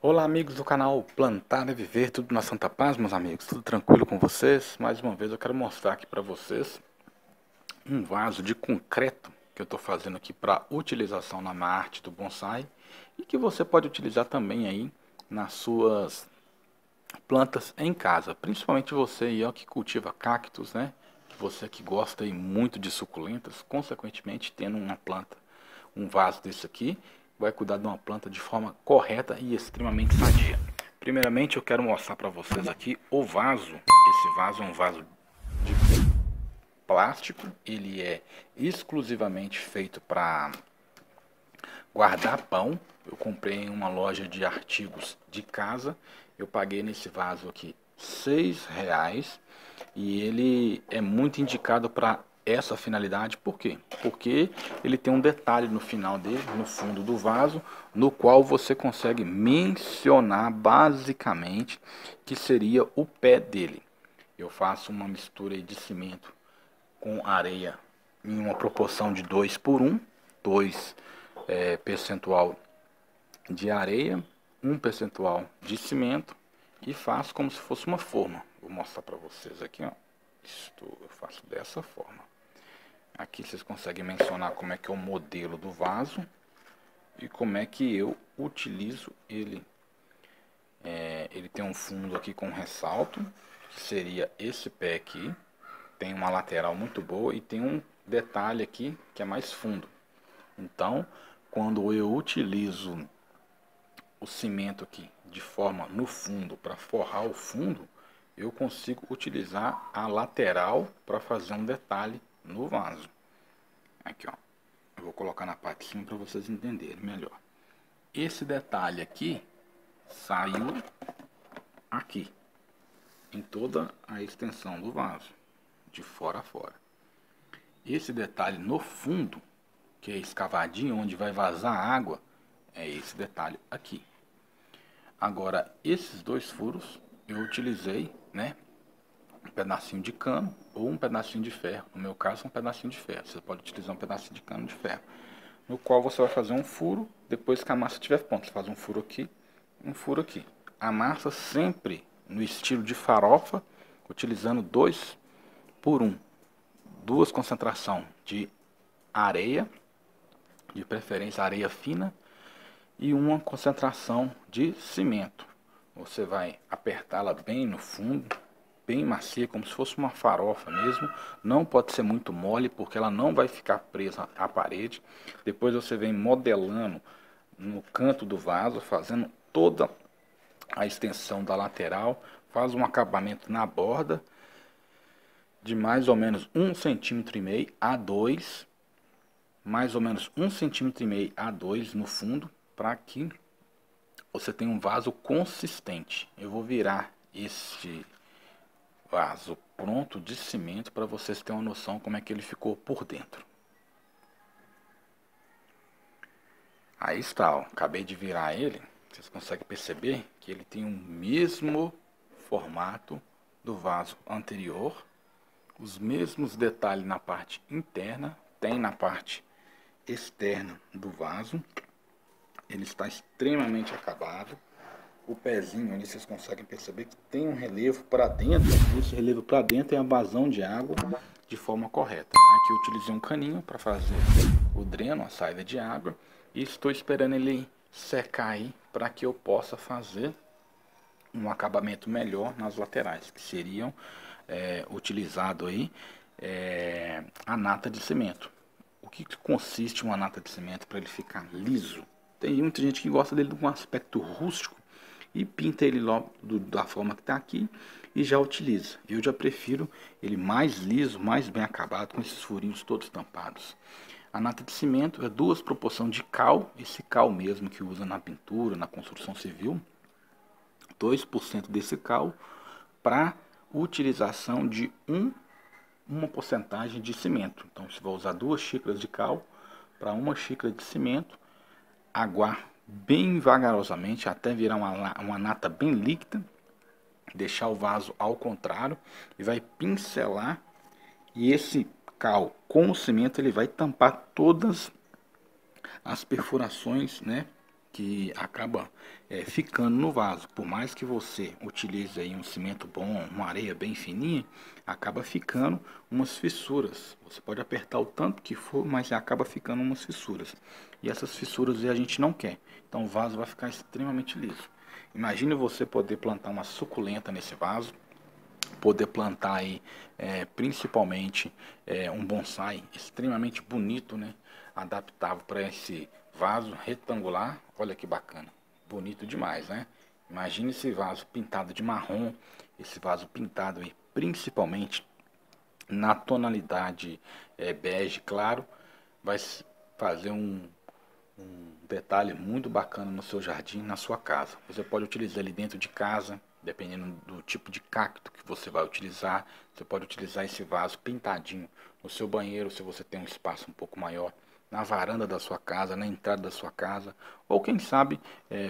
Olá amigos do canal Plantar e Viver, tudo na Santa Paz, meus amigos, tudo tranquilo com vocês? Mais uma vez eu quero mostrar aqui para vocês um vaso de concreto que eu estou fazendo aqui para utilização na arte do bonsai e que você pode utilizar também aí nas suas plantas em casa, principalmente você aí, ó, que cultiva cactos, né? Você que gosta aí muito de suculentas, consequentemente tendo uma planta, um vaso desse aqui, vai cuidar de uma planta de forma correta e extremamente sadia. Primeiramente eu quero mostrar para vocês aqui o vaso. Esse vaso é um vaso de plástico, ele é exclusivamente feito para guardar pão. Eu comprei em uma loja de artigos de casa. Eu paguei nesse vaso aqui R$ 6 e ele é muito indicado para essa finalidade. Por quê? Porque ele tem um detalhe no final dele, no fundo do vaso, no qual você consegue mencionar basicamente que seria o pé dele. Eu faço uma mistura de cimento com areia em uma proporção de 2 por 1, 2 percentual de areia, 1 percentual de cimento e faço como se fosse uma forma. Vou mostrar para vocês aqui, ó. Eu faço dessa forma. Aqui vocês conseguem mencionar como é que é o modelo do vaso e como é que eu utilizo ele. Ele tem um fundo aqui com ressalto, que seria esse pé aqui. Tem uma lateral muito boa e tem um detalhe aqui que é mais fundo. Então, quando eu utilizo o cimento aqui de forma no fundo para forrar o fundo, eu consigo utilizar a lateral para fazer um detalhe no vaso. Aqui, ó. Eu vou colocar na parte de cima para vocês entenderem melhor. Esse detalhe aqui saiu aqui, em toda a extensão do vaso, de fora a fora. Esse detalhe no fundo, que é escavadinho, onde vai vazar água, é esse detalhe aqui. Agora, esses dois furos, eu utilizei, né, um pedacinho de cano ou um pedacinho de ferro. No meu caso, um pedacinho de ferro. Você pode utilizar um pedacinho de cano de ferro, no qual você vai fazer um furo. Depois que a massa estiver pronta, você faz um furo aqui, um furo aqui. A massa sempre no estilo de farofa, utilizando 2 por 1. Duas concentração de areia, de preferência areia fina, e uma concentração de cimento. Você vai apertá-la bem no fundo, bem macia, como se fosse uma farofa mesmo. Não pode ser muito mole, porque ela não vai ficar presa à parede. Depois você vem modelando no canto do vaso, fazendo toda a extensão da lateral. Faz um acabamento na borda de mais ou menos 1,5 cm a 2, mais ou menos 1,5 cm a 2 no fundo, para que você tenha um vaso consistente. Eu vou virar este vaso pronto de cimento para vocês terem uma noção como é que ele ficou por dentro. Aí está, ó, acabei de virar ele. Vocês conseguem perceber que ele tem o mesmo formato do vaso anterior, os mesmos detalhes na parte interna, tem na parte externa do vaso. Ele está extremamente acabado. O pezinho ali vocês conseguem perceber que tem um relevo para dentro. Esse relevo para dentro é a vazão de água de forma correta. Aqui eu utilizei um caninho para fazer o dreno, a saída de água, e estou esperando ele secar aí para que eu possa fazer um acabamento melhor nas laterais, que seriam utilizado aí a nata de cimento. O que consiste uma nata de cimento para ele ficar liso? Tem muita gente que gosta dele com um aspecto rústico e pinta ele logo da forma que está aqui e já utiliza. Eu já prefiro ele mais liso, mais bem acabado, com esses furinhos todos tampados. A nata de cimento é 2 proporções de cal, esse cal mesmo que usa na pintura, na construção civil, 2% desse cal para utilização de uma porcentagem de cimento. Então você vai usar 2 xícaras de cal para 1 xícara de cimento, aguar bem vagarosamente até virar uma nata bem líquida, deixar o vaso ao contrário e vai pincelar, e esse cal com o cimento ele vai tampar todas as perfurações, né, que acaba ficando no vaso. Por mais que você utilize aí um cimento bom, uma areia bem fininha, acaba ficando umas fissuras. Você pode apertar o tanto que for, mas acaba ficando umas fissuras. E essas fissuras a gente não quer. Então o vaso vai ficar extremamente liso. Imagine você poder plantar uma suculenta nesse vaso, poder plantar aí principalmente um bonsai extremamente bonito, né? Adaptável para esse vaso retangular. Olha que bacana, bonito demais, né? Imagine esse vaso pintado de marrom, esse vaso pintado aí principalmente na tonalidade bege claro, vai fazer um detalhe muito bacana no seu jardim, na sua casa. Você pode utilizar ele dentro de casa, dependendo do tipo de cacto que você vai utilizar. Você pode utilizar esse vaso pintadinho no seu banheiro, se você tem um espaço um pouco maior, na varanda da sua casa, na entrada da sua casa, ou quem sabe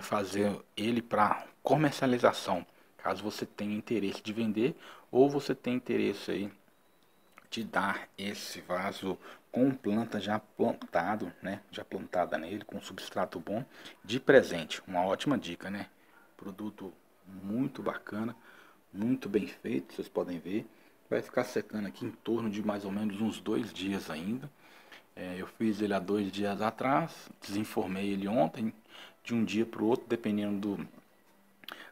fazer ele para comercialização, caso você tenha interesse de vender ou você tenha interesse aí de dar esse vaso com planta já plantado, né? Já plantada nele, com substrato bom, de presente. Uma ótima dica, né? Produto muito bacana, muito bem feito, vocês podem ver. Vai ficar secando aqui em torno de mais ou menos uns 2 dias ainda. Eu fiz ele há 2 dias atrás, desenformei ele ontem, de um dia para o outro, dependendo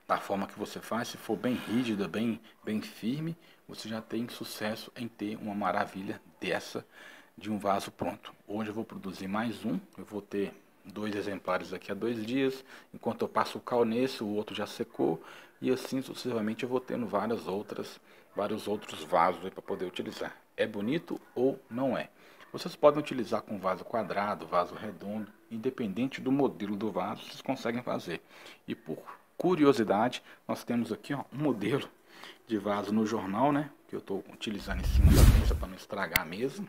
da forma que você faz. Se for bem rígida, bem firme, você já tem sucesso em ter uma maravilha dessa de um vaso pronto. Hoje eu vou produzir mais um, eu vou ter 2 exemplares daqui a 2 dias, enquanto eu passo o cal nesse, o outro já secou, e assim sucessivamente eu vou tendo vários outros vasos para poder utilizar. É bonito ou não é? Vocês podem utilizar com vaso quadrado, vaso redondo, independente do modelo do vaso, vocês conseguem fazer. E por curiosidade, nós temos aqui um modelo de vaso no jornal, né? Que eu estou utilizando em cima da mesa para não estragar a mesa.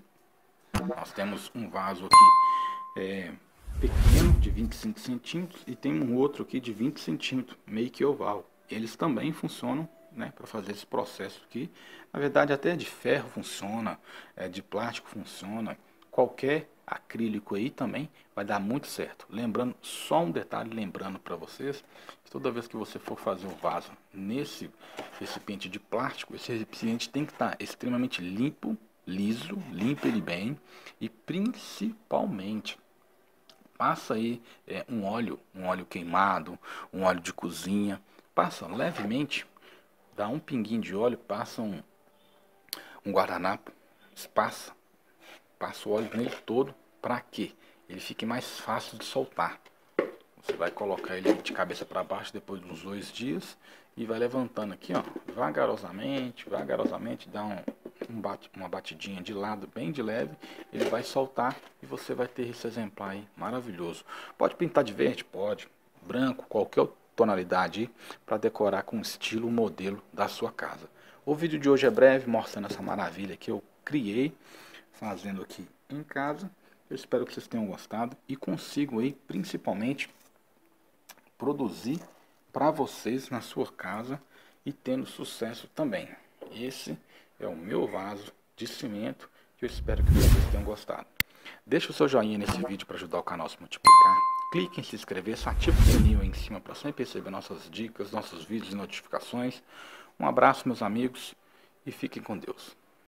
Nós temos um vaso aqui pequeno, de 25 centímetros, e tem um outro aqui de 20 centímetros, meio que oval. Eles também funcionam, né, para fazer esse processo aqui. Na verdade, até de ferro funciona, de plástico funciona, qualquer acrílico aí também vai dar muito certo. Lembrando, só um detalhe, lembrando para vocês, que toda vez que você for fazer um vaso nesse recipiente de plástico, esse recipiente tem que estar extremamente limpo, liso, limpe ele bem, e principalmente passa aí um óleo queimado, um óleo de cozinha, passa levemente, dá um pinguinho de óleo, passa um guardanapo, passa o óleo nele todo, para que ele fique mais fácil de soltar. Você vai colocar ele de cabeça para baixo depois de uns 2 dias e vai levantando aqui, ó, vagarosamente, dá uma batidinha de lado bem de leve, ele vai soltar e você vai ter esse exemplar aí maravilhoso. Pode pintar de verde? Pode. Branco, qualquer tonalidade para decorar com o estilo, o modelo da sua casa. O vídeo de hoje é breve, mostrando essa maravilha que eu criei, fazendo aqui em casa. Eu espero que vocês tenham gostado e consigam aí, principalmente, produzir para vocês na sua casa e tendo sucesso também. Esse é o meu vaso de cimento que eu espero que vocês tenham gostado. Deixa o seu joinha nesse vídeo para ajudar o canal a se multiplicar. Clique em se inscrever, ative o sininho aí em cima para sempre receber nossas dicas, nossos vídeos e notificações. Um abraço, meus amigos, e fiquem com Deus.